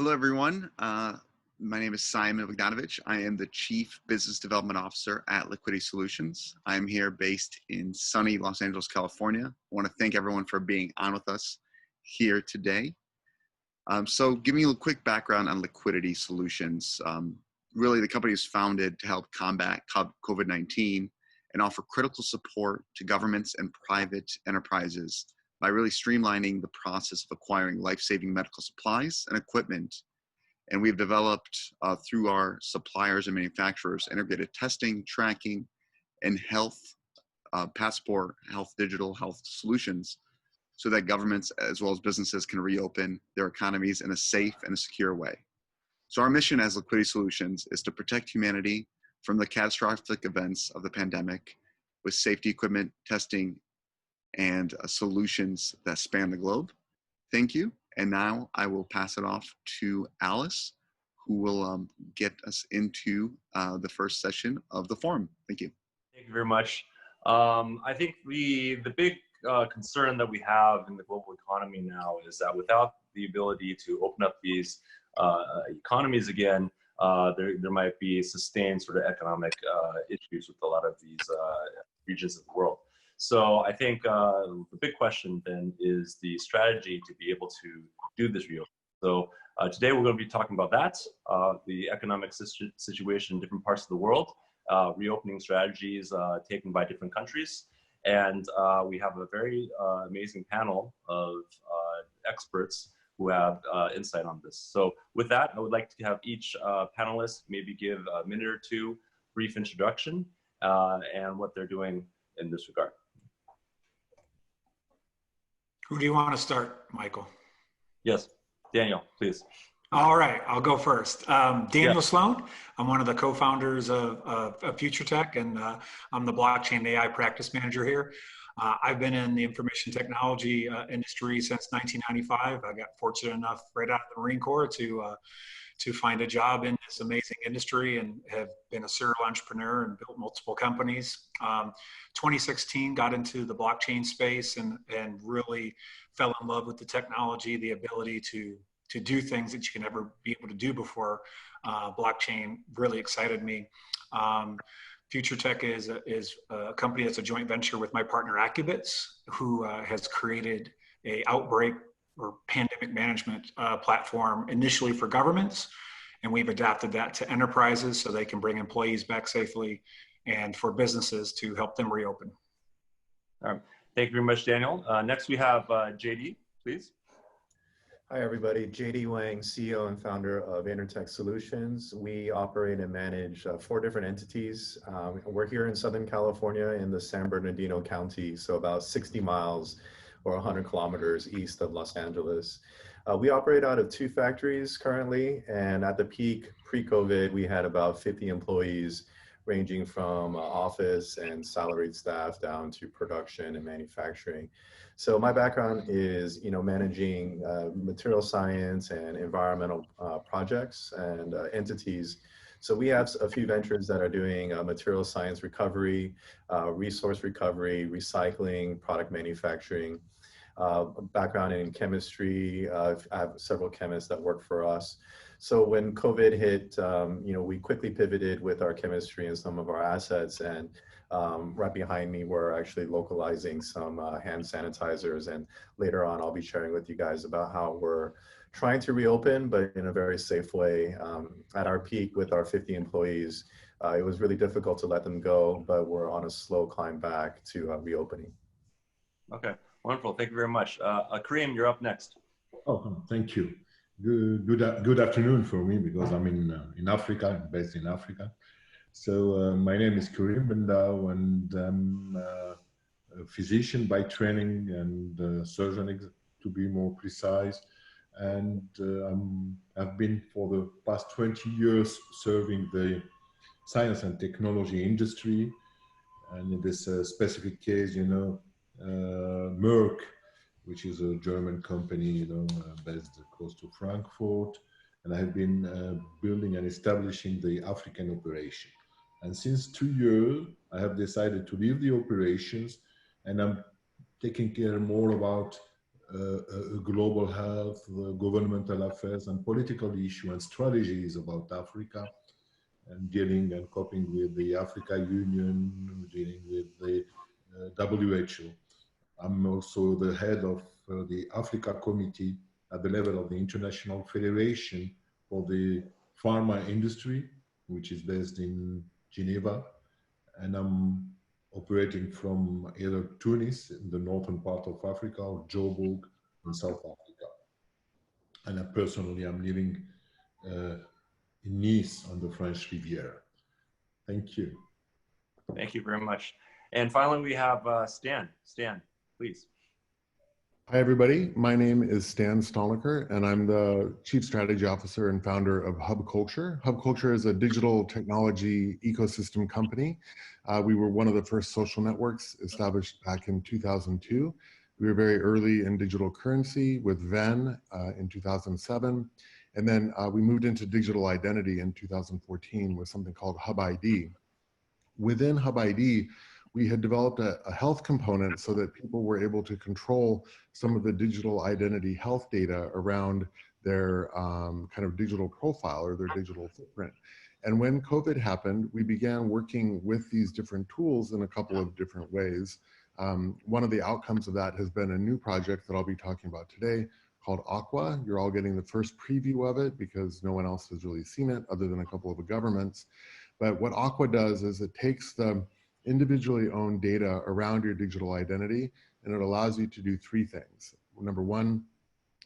Hello, everyone. My name is Simon Bogdanovich. I am the Chief Business Development Officer at Liquiditi Solutions. I'm here based in sunny Los Angeles, California. I want to thank everyone for being on with us here today. So giving you a quick background on Liquiditi Solutions. Really, the company is founded to help combat COVID-19 and offer critical support to governments and private enterprises by really streamlining the process of acquiring life-saving medical supplies and equipment. And we've developed through our suppliers and manufacturers integrated testing, tracking, and health passport, digital health solutions so that governments as well as businesses can reopen their economies in a safe and a secure way. So our mission as Liquiditi Solutions is to protect humanity from the catastrophic events of the pandemic with safety equipment, testing, and solutions that span the globe. Thank you. And now I will pass it off to Alice, who will get us into the first session of the forum. Thank you. Thank you very much. I think the big concern that we have in the global economy now is that without the ability to open up these economies again, there might be sustained sort of economic issues with a lot of these regions of the world. So I think the big question then is the strategy to be able to do this reopening. So today we're going to be talking about that, the economic situation in different parts of the world, reopening strategies taken by different countries. And we have a very amazing panel of experts who have insight on this. So with that, I would like to have each panelist maybe give a minute or two brief introduction and what they're doing in this regard. Who do you want to start, Michael? Yes, Daniel, please. All right, I'll go first. Daniel Sloane. I'm one of the co-founders of Future Tech, and I'm the blockchain AI practice manager here. I've been in the information technology industry since 1995. I got fortunate enough right out of the Marine Corps to find a job in this amazing industry and have been a serial entrepreneur and built multiple companies. 2016 got into the blockchain space and really fell in love with the technology, the ability to do things that you can never be able to do before. Blockchain really excited me. Future Tech is a company that's a joint venture with my partner Accubits, who has created a outbreak or pandemic management platform initially for governments, and we've adapted that to enterprises so they can bring employees back safely, and for businesses to help them reopen. All right. Thank you very much, Daniel. Next we have JD, please. Hi, everybody. JD Wang, CEO and founder of Intertech Solutions. We operate and manage 4 different entities. We're here in Southern California in the San Bernardino County, so about 60 miles or 100 kilometers east of Los Angeles. We operate out of 2 factories currently, and at the peak, pre-COVID, we had about 50 employees ranging from office and salaried staff down to production and manufacturing. So my background is, managing material science and environmental projects and entities. So we have a few ventures that are doing material science recovery, resource recovery, recycling, product manufacturing. Background in chemistry. I have several chemists that work for us. So when COVID hit, we quickly pivoted with our chemistry and some of our assets, and right behind me, we're actually localizing some hand sanitizers, and later on I'll be sharing with you guys about how we're trying to reopen, but in a very safe way. At our peak with our 50 employees, it was really difficult to let them go, but we're on a slow climb back to reopening. Okay, wonderful. Thank you very much. Kareem, you're up next. Oh, thank you. Good afternoon for me, because I'm in Africa, based in Africa. So my name is Kareem Bendao, and I'm a physician by training and surgeon, to be more precise. And I've been for the past 20 years serving the science and technology industry. And in this specific case, Merck, which is a German company, based close to Frankfurt. And I have been building and establishing the African operation. And since 2 years, I have decided to leave the operations, and I'm taking care more about global health, governmental affairs, and political issues and strategies about Africa, and dealing and coping with the Africa Union, dealing with the WHO. I'm also the head of the Africa Committee at the level of the International Federation for the Pharma Industry, which is based in Geneva. And I'm operating from either Tunis in the northern part of Africa or Joburg in South Africa. And personally, I'm living in Nice on the French Riviera. Thank you. Thank you very much. And finally, we have Stan. Stan, please. Hi, everybody. My name is Stan Stahl, and I'm the Chief Strategy Officer and founder of Hub Culture. Hub Culture is a digital technology ecosystem company. We were one of the first social networks established back in 2002. We were very early in digital currency with Venn in 2007. And then we moved into digital identity in 2014 with something called Hub ID. Within Hub ID, we had developed a health component so that people were able to control some of the digital identity health data around their kind of digital profile or their digital footprint. And when COVID happened, we began working with these different tools in a couple of different ways. One of the outcomes of that has been a new project that I'll be talking about today called Aqua. You're all getting the first preview of it because no one else has really seen it other than a couple of the governments. But what Aqua does is it takes the individually owned data around your digital identity, and it allows you to do three things. Number one,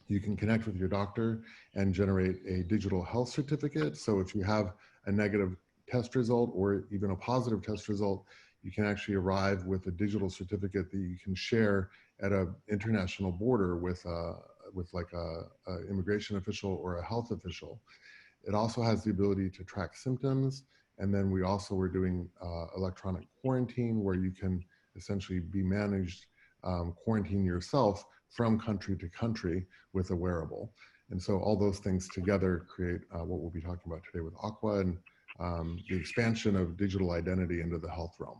you can connect with your doctor and generate a digital health certificate. So if you have a negative test result or even a positive test result, you can actually arrive with a digital certificate that you can share at an international border with like a immigration official or a health official. It also has the ability to track symptoms. And then we also were doing electronic quarantine where you can essentially be managed, quarantine yourself from country to country with a wearable. And so all those things together create what we'll be talking about today with Aqua and the expansion of digital identity into the health realm.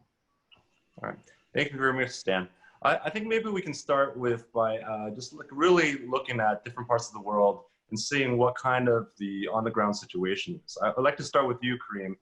All right, thank you very much, Stan. I think maybe we can start with by just really looking at different parts of the world and seeing what kind of the on-the-ground situation is. I'd like to start with you, Kareem.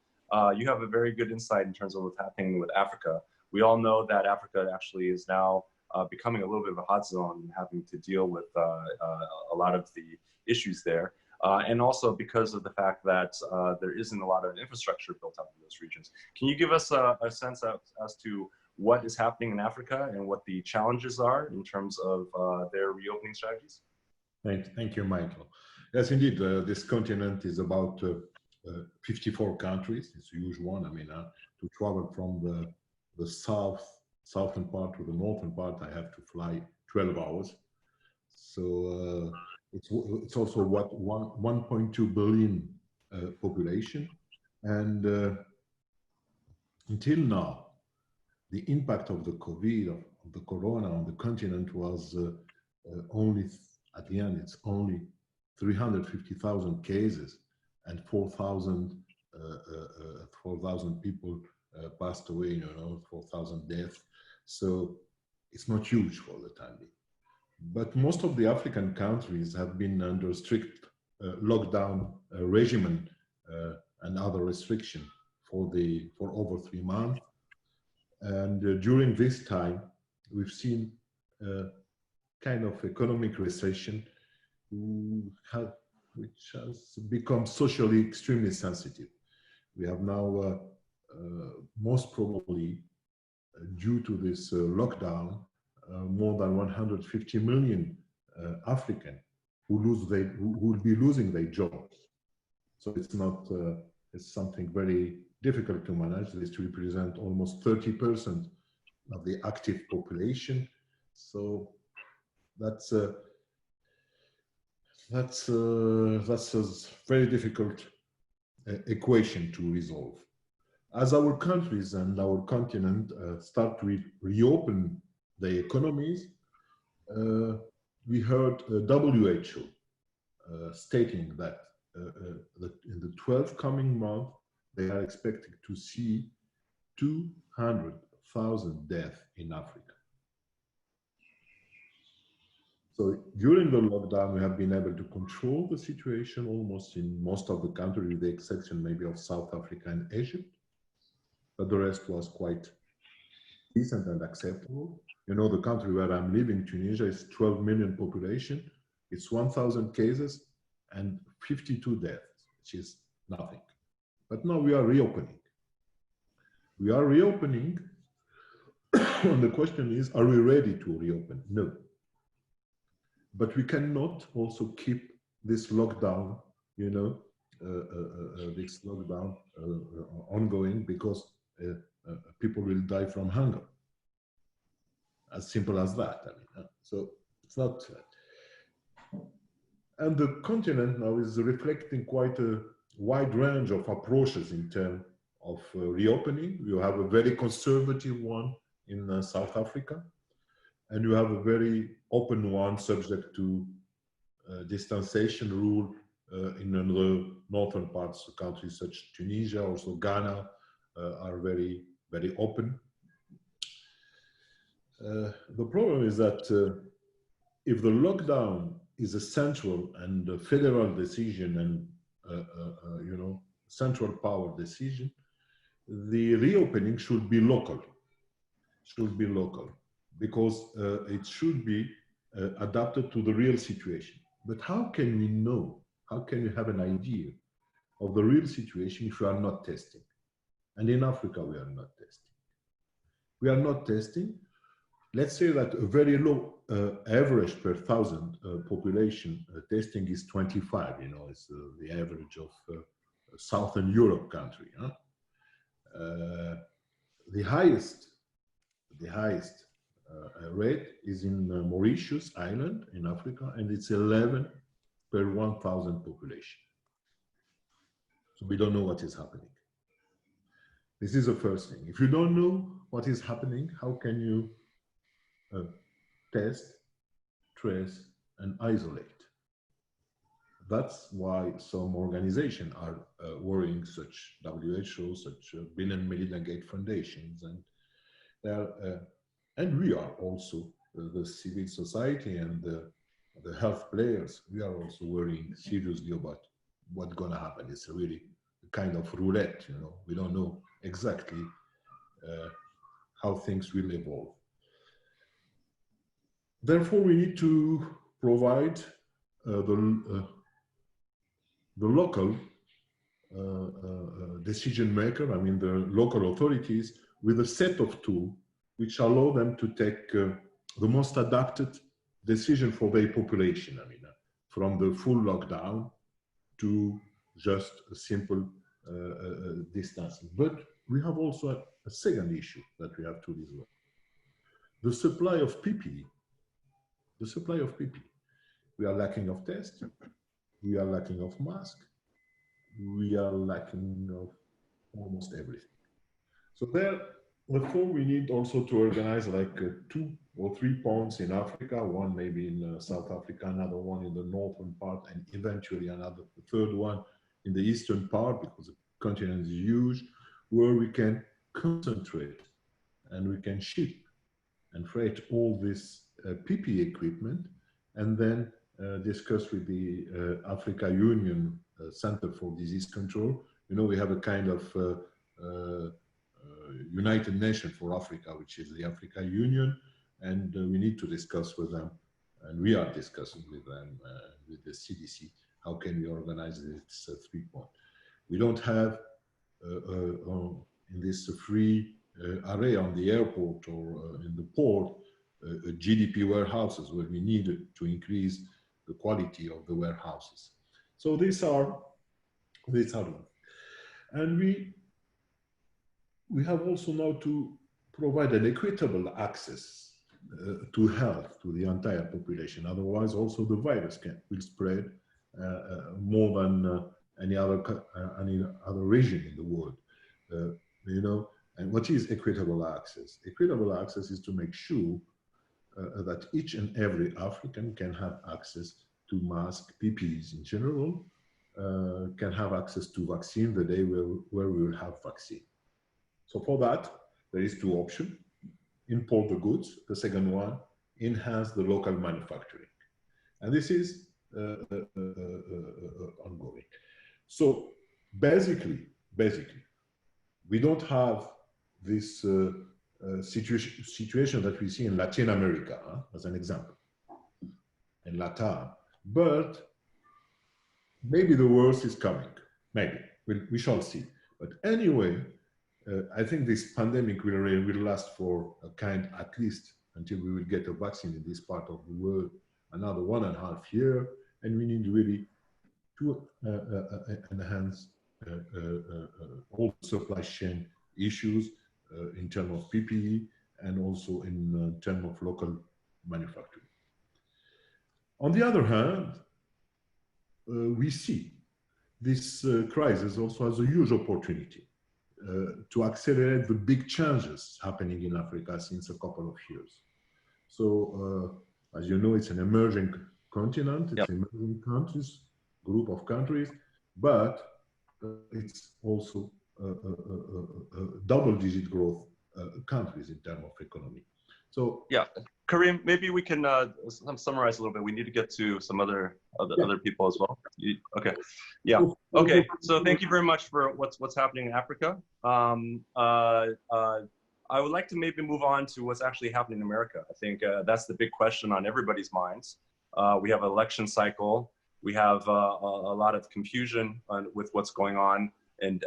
You have a very good insight in terms of what's happening with Africa. We all know that Africa actually is now becoming a little bit of a hot zone and having to deal with a lot of the issues there. And also because of the fact that there isn't a lot of infrastructure built up in those regions. Can you give us a sense as to what is happening in Africa and what the challenges are in terms of their reopening strategies? Thank you, Michael. Yes, indeed, this continent is about 54 countries. It's a huge one. I mean, to travel from the southern part to the northern part, I have to fly 12 hours. So it's also what 1.2 billion population, and until now, the impact of the COVID, of the corona on the continent was only, at the end, it's only 350,000 cases and 4,000 people passed away, you know, 4,000 deaths. So it's not huge for the time being. But most of the African countries have been under strict lockdown regimen and other restriction for over 3 months. And during this time, we've seen kind of economic recession, which has become socially extremely sensitive. We have now, most probably, due to this lockdown, more than 150 million African who will be losing their jobs. So it's not, it's something very difficult to manage. This represent almost 30% of the active population. So that's a very difficult equation to resolve. As our countries and our continent start to reopen the economies, we heard WHO stating that in the 12 coming months, they are expecting to see 200,000 deaths in Africa. So during the lockdown, we have been able to control the situation almost in most of the country, with the exception maybe of South Africa and Egypt. But the rest was quite decent and acceptable. You know, the country where I'm living, Tunisia, is 12 million population. It's 1,000 cases and 52 deaths, which is nothing. But now we are reopening. We are reopening. And the question is, are we ready to reopen? No. But we cannot also keep this lockdown, you know, this lockdown ongoing, because people will die from hunger. As simple as that. I mean, so it's not. And the continent now is reflecting quite a wide range of approaches in terms of reopening. You have a very conservative one in South Africa, and you have a very open one subject to distanciation rule in the northern parts of the country, such as Tunisia, also Ghana, are very, very open. The problem is that if the lockdown is a central and a federal decision and you know, central power decision, the reopening should be local. Should be local, because it should be adapted to the real situation. But how can we know? How can we have an idea of the real situation if we are not testing? And in Africa, we are not testing. We are not testing. Let's say that a very low average per thousand population testing is 25. You know, it's the average of Southern Europe country. Huh? The highest rate is in Mauritius Island in Africa, and it's 11 per 1,000 population. So we don't know what is happening. This is the first thing. If you don't know what is happening, how can you test, trace, and isolate? That's why some organizations are worrying, such WHO, such Bill and Melinda Gates foundations, and and we are also the civil society and the health players. We are also worrying seriously about what's going to happen. It's really a kind of roulette, you know. We don't know exactly how things will evolve. Therefore, we need to provide the local decision maker, I mean the local authorities, with a set of tools which allow them to take the most adapted decision for their population. I mean, from the full lockdown to just a simple distancing. But we have also a second issue that we have to resolve: the supply of PPE. The supply of PPE. We are lacking of tests. We are lacking of masks. We are lacking of almost everything. So therefore, we need also to organize like 2 or 3 points in Africa, one maybe in South Africa, another one in the northern part, and eventually another, the third one in the eastern part, because the continent is huge, where we can concentrate and we can ship and freight all this PPE equipment, and then discuss with the Africa Union Center for Disease Control. You know, we have a kind of United Nations for Africa, which is the Africa Union, and we need to discuss with them, and we are discussing with them, with the CDC, how can we organize this 3-point. We don't have in this free area on the airport or in the port GDP warehouses, where we need to increase the quality of the warehouses. So these are them. And we have also now to provide an equitable access to health to the entire population. Otherwise, also the virus will spread more than any other region in the world. You know, and what is equitable access? Equitable access is to make sure that each and every African can have access to mask, PPEs in general, can have access to vaccine the day where we will have vaccine. So for that, there is 2 options: import the goods. The second one, enhance the local manufacturing. And this is ongoing. So basically, we don't have this situation that we see in Latin America, as an example, in Latam. But maybe the worst is coming. Maybe we shall see. But anyway, I think this pandemic will last for a kind, at least until we will get a vaccine in this part of the world, another 1.5 years, and we need really to enhance all supply chain issues in terms of PPE and also in terms of local manufacturing. On the other hand, we see this crisis also as a huge opportunity to accelerate the big changes happening in Africa since a couple of years. So, as you know, it's an emerging continent, it's emerging countries, group of countries, but it's also double-digit growth countries in terms of economy. So yeah, Kareem, maybe we can summarize a little bit. We need to get to some other people as well. Okay, yeah, okay. So thank you very much for what's happening in Africa. I would like to maybe move on to what's actually happening in America. I think that's the big question on everybody's minds. We have an election cycle. We have a lot of confusion with what's going on, and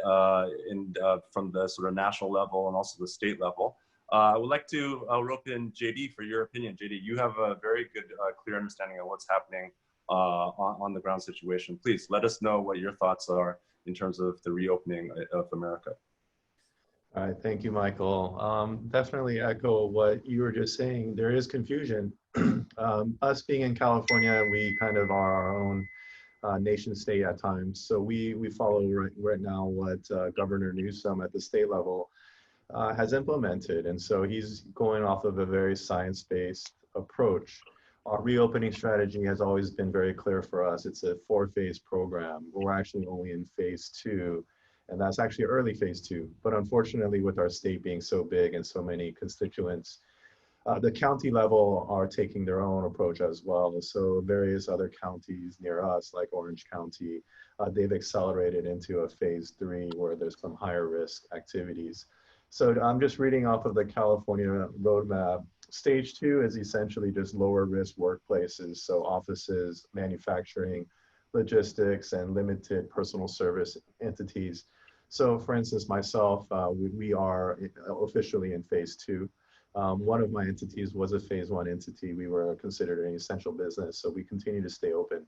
from the sort of national level and also the state level. I would like to rope in JD for your opinion. JD, you have a very good, clear understanding of what's happening on the ground situation. Please let us know what your thoughts are in terms of the reopening of America. All right, thank you, Michael. Definitely echo what you were just saying. There is confusion. Us being in California, we kind of are our own nation state at times. So we follow right now what Governor Newsom at the state level has implemented. And so he's going off of a very science-based approach. Our reopening strategy has always been very clear for us. It's a 4-phase program. We're actually only in phase 2, and that's actually early phase 2. But unfortunately, with our state being so big and so many constituents, the county level are taking their own approach as well. So various other counties near us, like Orange County, they've accelerated into a phase 3 where there's some higher risk activities. So I'm just reading off of the California roadmap. Stage 2 is essentially just lower risk workplaces. So offices, manufacturing, logistics, and limited personal service entities. So for instance, myself, we are officially in phase 2. One of my entities was a phase 1 entity. We were considered an essential business, so we continue to stay open.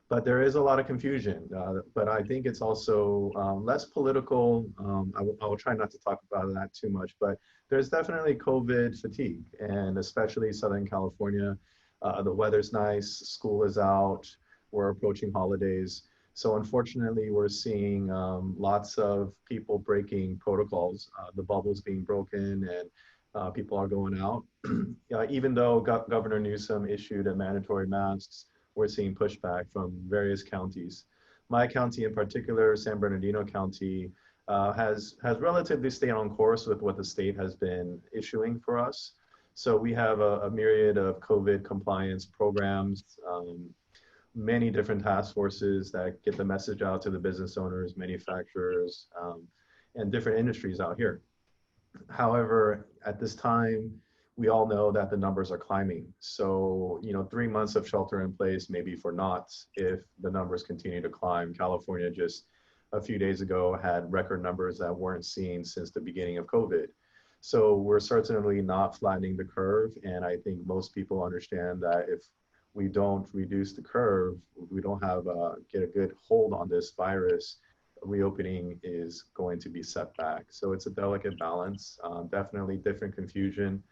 But there is a lot of confusion, but I think it's also less political. I will try not to talk about that too much, but there's definitely COVID fatigue, and especially Southern California. The weather's nice, school is out, we're approaching holidays. So unfortunately, we're seeing lots of people breaking protocols, the bubbles being broken, and people are going out. Even though Governor Newsom issued a mandatory masks, we're seeing pushback from various counties. My county in particular, San Bernardino County, has relatively stayed on course with what the state has been issuing for us. So we have a myriad of COVID compliance programs, many different task forces that get the message out to the business owners, manufacturers, and different industries out here. However, at this time, we all know that the numbers are climbing. So, 3 months of shelter in place may be for naught if the numbers continue to climb. California just a few days ago had record numbers that weren't seen since the beginning of COVID. So we're certainly not flattening the curve. And I think most people understand that if we don't reduce the curve, we don't get a good hold on this virus, reopening is going to be set back. So it's a delicate balance, definitely different confusion.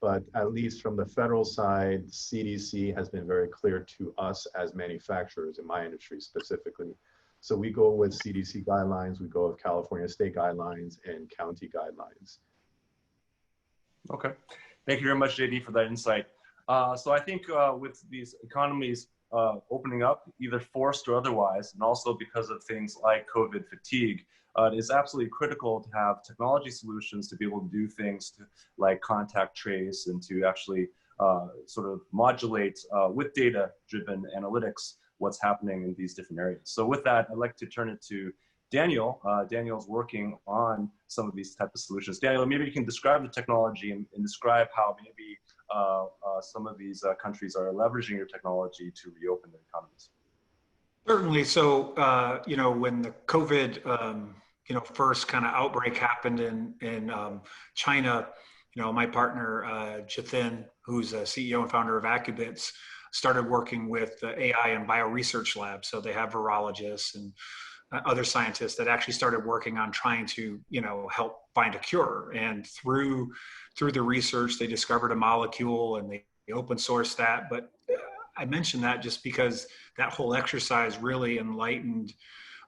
But at least from the federal side, CDC has been very clear to us as manufacturers in my industry specifically. So we go with CDC guidelines, we go with California state guidelines and county guidelines. Okay, thank you very much, JD, for that insight. So I think with these economies opening up, either forced or otherwise, and also because of things like COVID fatigue, it's absolutely critical to have technology solutions to be able to do things like contact trace and to actually sort of modulate with data-driven analytics what's happening in these different areas. So with that, I'd like to turn it to Daniel. Daniel's working on some of these type of solutions. Daniel, maybe you can describe the technology and describe how maybe some of these countries are leveraging your technology to reopen their economies. Certainly. So, you know, when the COVID, you know, first kind of outbreak happened in China, you know, my partner, Jathin, who's a CEO and founder of Accubits, started working with the AI and bioresearch labs. So they have virologists and other scientists that actually started working on trying to, you know, help find a cure. And through the research, they discovered a molecule and they open sourced that. But I mentioned that just because that whole exercise really enlightened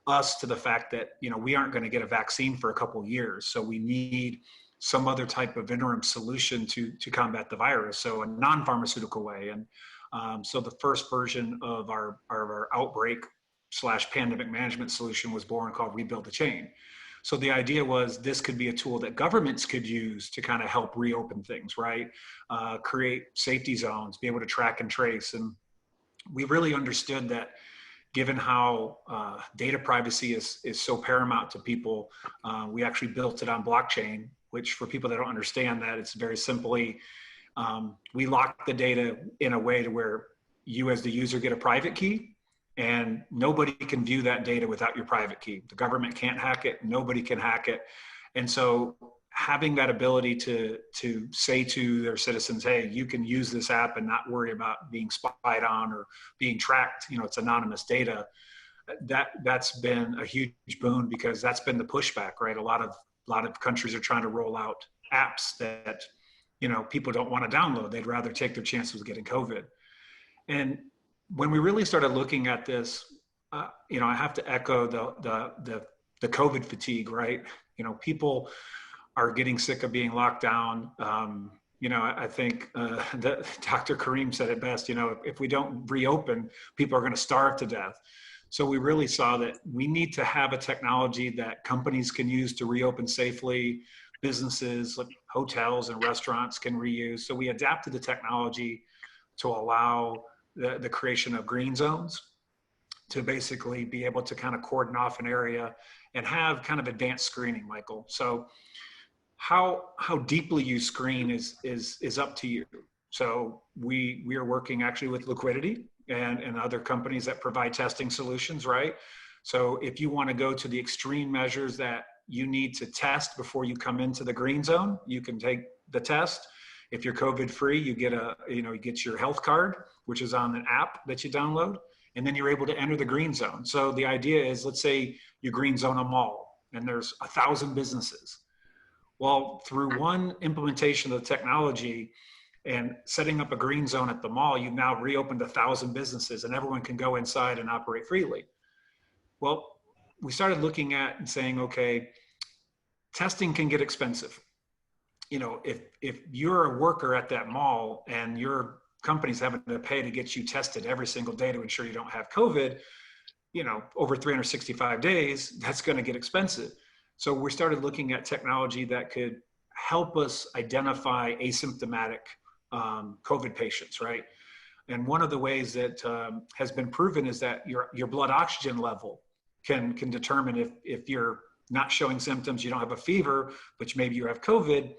us to the fact that, you know, we aren't going to get a vaccine for a couple of years. So we need some other type of interim solution to combat the virus. So a non-pharmaceutical way. And so the first version of our outbreak / pandemic management solution was born, called Rebuild the Chain. So the idea was this could be a tool that governments could use to kind of help reopen things, right? Create safety zones, be able to track and trace. And we really understood that given how data privacy is so paramount to people, we actually built it on blockchain, which for people that don't understand that, it's very simply, we lock the data in a way to where you as the user get a private key, and nobody can view that data without your private key. The government can't hack it, nobody can hack it. And so having that ability to say to their citizens, hey, you can use this app and not worry about being spied on or being tracked, you know, it's anonymous data, that's been a huge boon, because that's been the pushback, right? A lot of countries are trying to roll out apps that, you know, people don't want to download. They'd rather take their chances with getting COVID. And when we really started looking at this, you know, I have to echo the COVID fatigue, right? You know, people are getting sick of being locked down. You know, I think that Dr. Kareem said it best, you know, if we don't reopen, people are going to starve to death. So we really saw that we need to have a technology that companies can use to reopen safely, businesses like hotels and restaurants can reuse. So we adapted the technology to allow the creation of green zones to basically be able to kind of cordon off an area and have kind of advanced screening, Michael. So how deeply you screen is up to you. So we are working actually with Liquiditi and other companies that provide testing solutions, right? So if you want to go to the extreme measures that you need to test before you come into the green zone, you can take the test. If you're COVID free, you get you get your health card, which is on an app that you download, and then you're able to enter the green zone. So the idea is, let's say you green zone a mall and there's 1,000 businesses. Well, through one implementation of the technology and setting up a green zone at the mall, you've now reopened 1,000 businesses and everyone can go inside and operate freely. Well, we started looking at and saying, okay, testing can get expensive. You know, if you're a worker at that mall and your company's having to pay to get you tested every single day to ensure you don't have COVID, you know, over 365 days, that's going to get expensive. So we started looking at technology that could help us identify asymptomatic COVID patients, right? And one of the ways that has been proven is that your blood oxygen level can determine if you're not showing symptoms, you don't have a fever, but maybe you have COVID,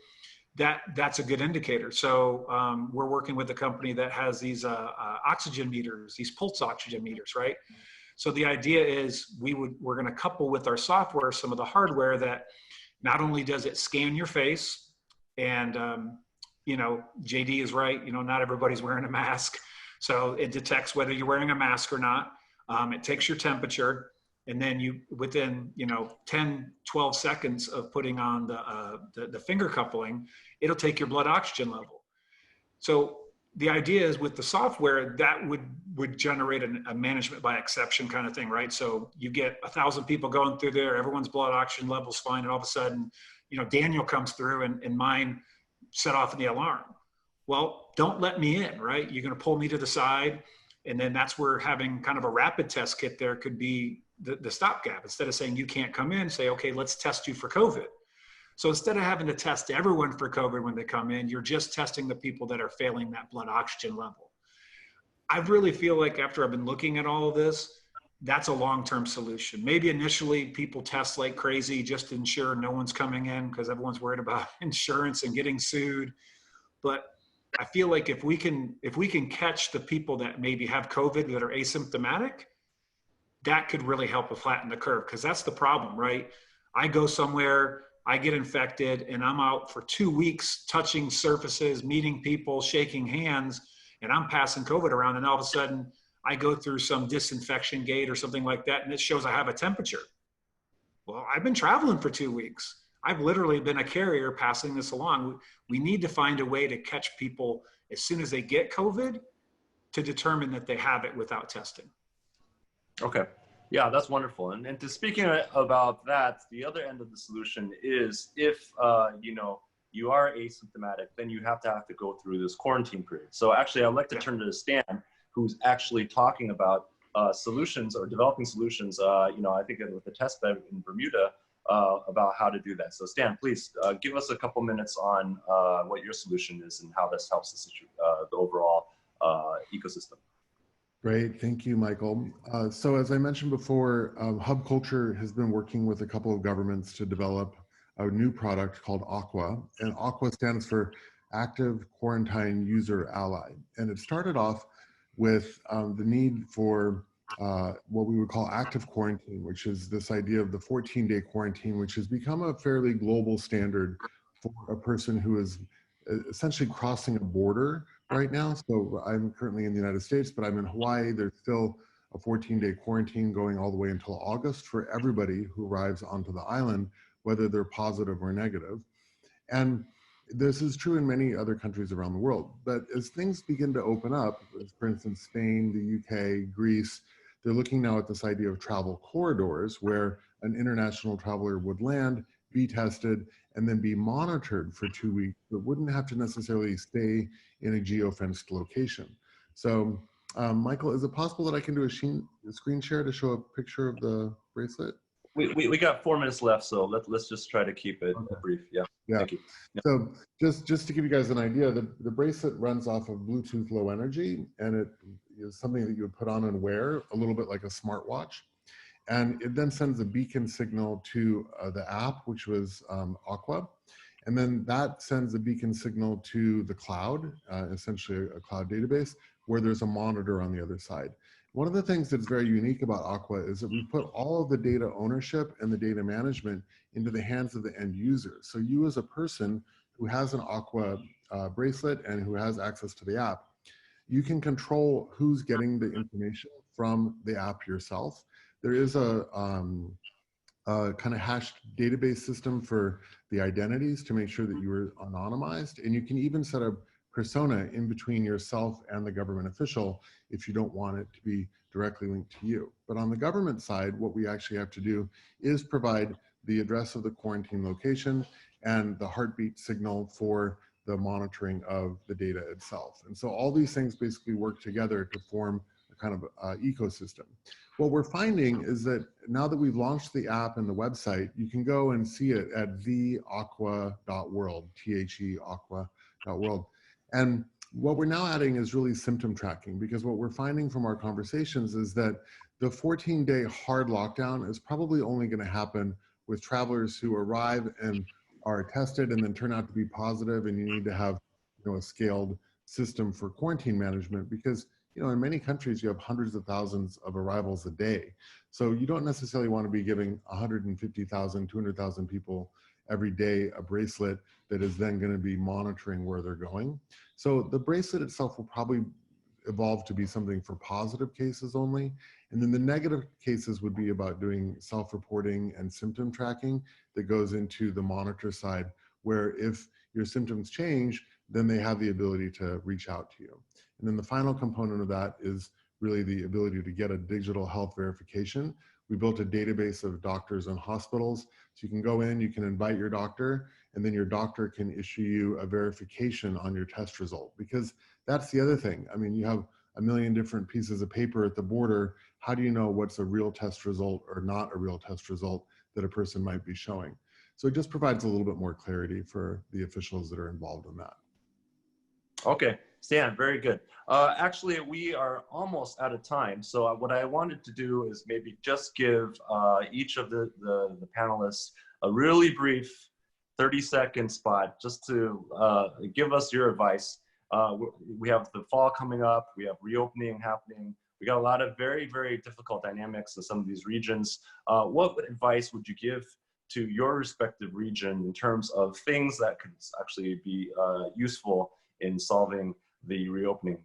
that's a good indicator. So we're working with a company that has these oxygen meters, these pulse oxygen meters, right? So the idea is we're going to couple with our software some of the hardware that not only does it scan your face, and you know, JD is right, you know, not everybody's wearing a mask, so it detects whether you're wearing a mask or not. It takes your temperature, and then you, within, you know, 10, 12 seconds of putting on the finger coupling, it'll take your blood oxygen level. So the idea is with the software that would generate a management by exception kind of thing, right? So you get 1,000 people going through there, everyone's blood oxygen level's fine, and all of a sudden, you know, Daniel comes through and mine set off the alarm. Well, don't let me in, right? You're going to pull me to the side, and then that's where having kind of a rapid test kit there could be the stopgap. Instead of saying you can't come in, say, okay, let's test you for COVID. So instead of having to test everyone for COVID when they come in, you're just testing the people that are failing that blood oxygen level. I really feel like after I've been looking at all of this, that's a long-term solution. Maybe initially people test like crazy just to ensure no one's coming in because everyone's worried about insurance and getting sued. But I feel like if we can catch the people that maybe have COVID that are asymptomatic, that could really help to flatten the curve, because that's the problem, right? I go somewhere, I get infected, and I'm out for 2 weeks touching surfaces, meeting people, shaking hands, and I'm passing COVID around, and all of a sudden I go through some disinfection gate or something like that, and it shows I have a temperature. Well, I've been traveling for 2 weeks. I've literally been a carrier passing this along. We need to find a way to catch people as soon as they get COVID to determine that they have it without testing. Okay. Yeah, that's wonderful. And to speaking about that, the other end of the solution is if, you are asymptomatic, then you have to go through this quarantine period. So actually, I'd like to turn to Stan, who's actually talking about solutions or developing solutions, I think with the test bed in Bermuda, about how to do that. So Stan, please give us a couple minutes on what your solution is and how this helps the overall ecosystem. Great, thank you, Michael. So as I mentioned before, Hub Culture has been working with a couple of governments to develop a new product called Aqua, and Aqua stands for Active Quarantine User Ally. And it started off with the need for what we would call active quarantine, which is this idea of the 14-day quarantine, which has become a fairly global standard for a person who is essentially crossing a border right now. So I'm currently in the United States, but I'm in Hawaii. There's still a 14-day quarantine going all the way until August for everybody who arrives onto the island, whether they're positive or negative. And this is true in many other countries around the world. But as things begin to open up, as for instance, Spain, the UK, Greece, they're looking now at this idea of travel corridors where an international traveler would land, be tested, and then be monitored for 2 weeks, but wouldn't have to necessarily stay in a geofenced location. So, Michael, is it possible that I can do a screen share to show a picture of the bracelet? We got 4 minutes left, so let's just try to keep it brief. Yeah. Thank you. Yeah. So just to give you guys an idea, the bracelet runs off of Bluetooth Low Energy, and it is something that you would put on and wear, a little bit like a smartwatch. And it then sends a beacon signal to the app, which was Aqua. And then that sends a beacon signal to the cloud, essentially a cloud database, where there's a monitor on the other side. One of the things that's very unique about Aqua is that we put all of the data ownership and the data management into the hands of the end user. So you as a person who has an Aqua bracelet and who has access to the app, you can control who's getting the information from the app yourself. There is a kind of hashed database system for the identities to make sure that you are anonymized. And you can even set a persona in between yourself and the government official if you don't want it to be directly linked to you. But on the government side, what we actually have to do is provide the address of the quarantine location and the heartbeat signal for the monitoring of the data itself. And so all these things basically work together to form a kind of ecosystem. What we're finding is that now that we've launched the app and the website, you can go and see it at theaqua.world, T-H-E aqua.world. And what we're now adding is really symptom tracking, because what we're finding from our conversations is that the 14-day hard lockdown is probably only going to happen with travelers who arrive and are tested and then turn out to be positive, and you need to have a scaled system for quarantine management, because in many countries you have hundreds of thousands of arrivals a day. So you don't necessarily want to be giving 150,000, 200,000 people every day a bracelet that is then going to be monitoring where they're going. So the bracelet itself will probably evolve to be something for positive cases only. And then the negative cases would be about doing self-reporting and symptom tracking that goes into the monitor side, where if your symptoms change, then they have the ability to reach out to you. And then the final component of that is really the ability to get a digital health verification. We built a database of doctors and hospitals. So you can go in, you can invite your doctor, and then your doctor can issue you a verification on your test result. Because that's the other thing. I mean, you have a million different pieces of paper at the border. How do you know what's a real test result or not a real test result that a person might be showing? So it just provides a little bit more clarity for the officials that are involved in that. Okay, Stan, very good. Actually, we are almost out of time. So what I wanted to do is maybe just give each of the panelists a really brief 30-second spot just to give us your advice. We have the fall coming up. We have reopening happening. We got a lot of very, very difficult dynamics in some of these regions. What advice would you give to your respective region in terms of things that could actually be useful in solving the reopening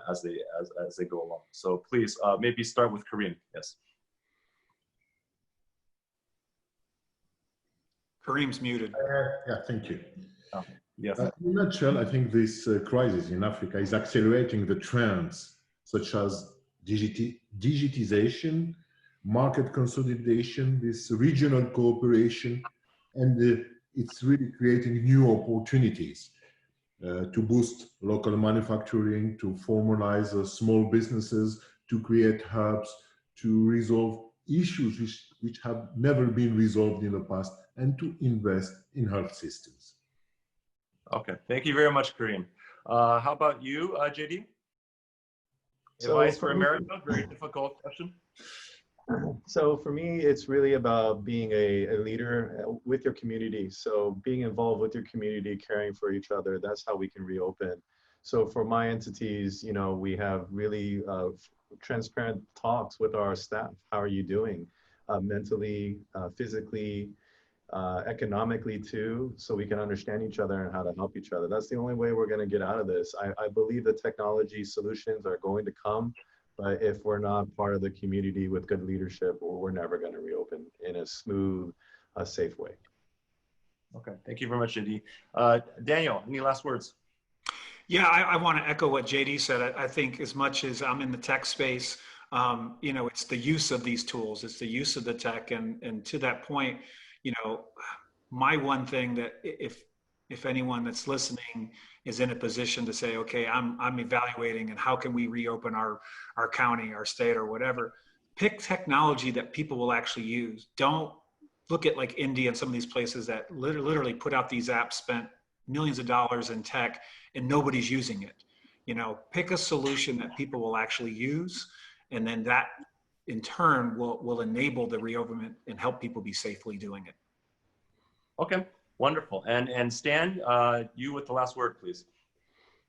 as they go along? So please, maybe start with Kareem. Yes. Kareem's muted. Yeah, thank you. Yes. In a nutshell, I think this crisis in Africa is accelerating the trends such as digitization, market consolidation, this regional cooperation, and it's really creating new opportunities to boost local manufacturing, to formalize small businesses, to create hubs, to resolve issues which have never been resolved in the past, and to invest in health systems. Okay, thank you very much, Kareem. How about you, JD? Advice for America? Very difficult question. So for me, it's really about being a leader with your community. So being involved with your community, caring for each other, that's how we can reopen. So for my entities, you know, we have really transparent talks with our staff. How are you doing mentally, physically, economically too, so we can understand each other and how to help each other. That's the only way we're going to get out of this. I believe the technology solutions are going to come, but if we're not part of the community with good leadership, we're never going to reopen in a smooth, safe way. Okay, thank you very much, JD. Daniel, any last words? Yeah, I want to echo what JD said. I think as much as I'm in the tech space, you know, it's the use of these tools, it's the use of the tech, and to that point, you know, my one thing that if anyone that's listening is in a position to say, okay, I'm evaluating and how can we reopen our county, our state, or whatever, pick technology that people will actually use. Don't look at like India and some of these places that literally put out these apps, spent millions of dollars in tech, and nobody's using it. You know, pick a solution that people will actually use, and then that in turn will enable the reopenment and help people be safely doing it. Okay, wonderful. And Stan, you with the last word, please.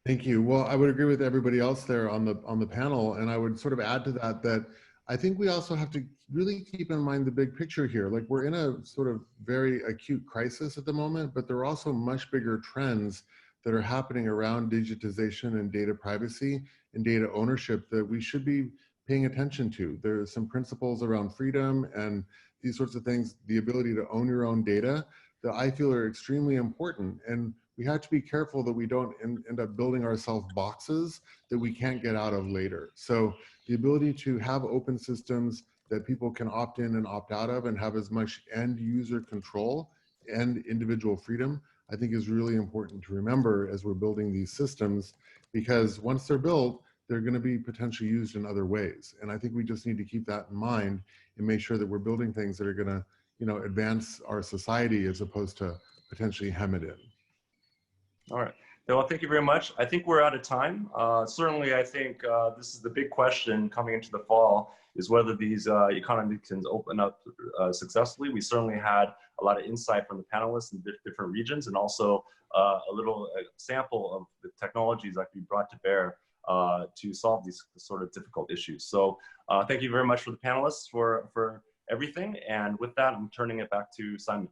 Thank you. Well, I would agree with everybody else there on the panel, and I would sort of add to that I think we also have to really keep in mind the big picture here. Like, we're in a sort of very acute crisis at the moment, but there are also much bigger trends that are happening around digitization and data privacy and data ownership that we should be paying attention to. There are some principles around freedom and these sorts of things, the ability to own your own data, that I feel are extremely important. And we have to be careful that we don't end up building ourselves boxes that we can't get out of later. So the ability to have open systems that people can opt in and opt out of and have as much end user control and individual freedom, I think is really important to remember as we're building these systems, because once they're built, they're going to be potentially used in other ways. And I think we just need to keep that in mind and make sure that we're building things that are going to, you know, advance our society as opposed to potentially hem it in. All right. Well, thank you very much. I think we're out of time. Certainly, I think this is the big question coming into the fall, is whether these economies can open up successfully. We certainly had a lot of insight from the panelists in different regions, and also a little sample of the technologies that can be brought to bear to solve these sort of difficult issues. So thank you very much for the panelists for everything. And with that, I'm turning it back to Simon.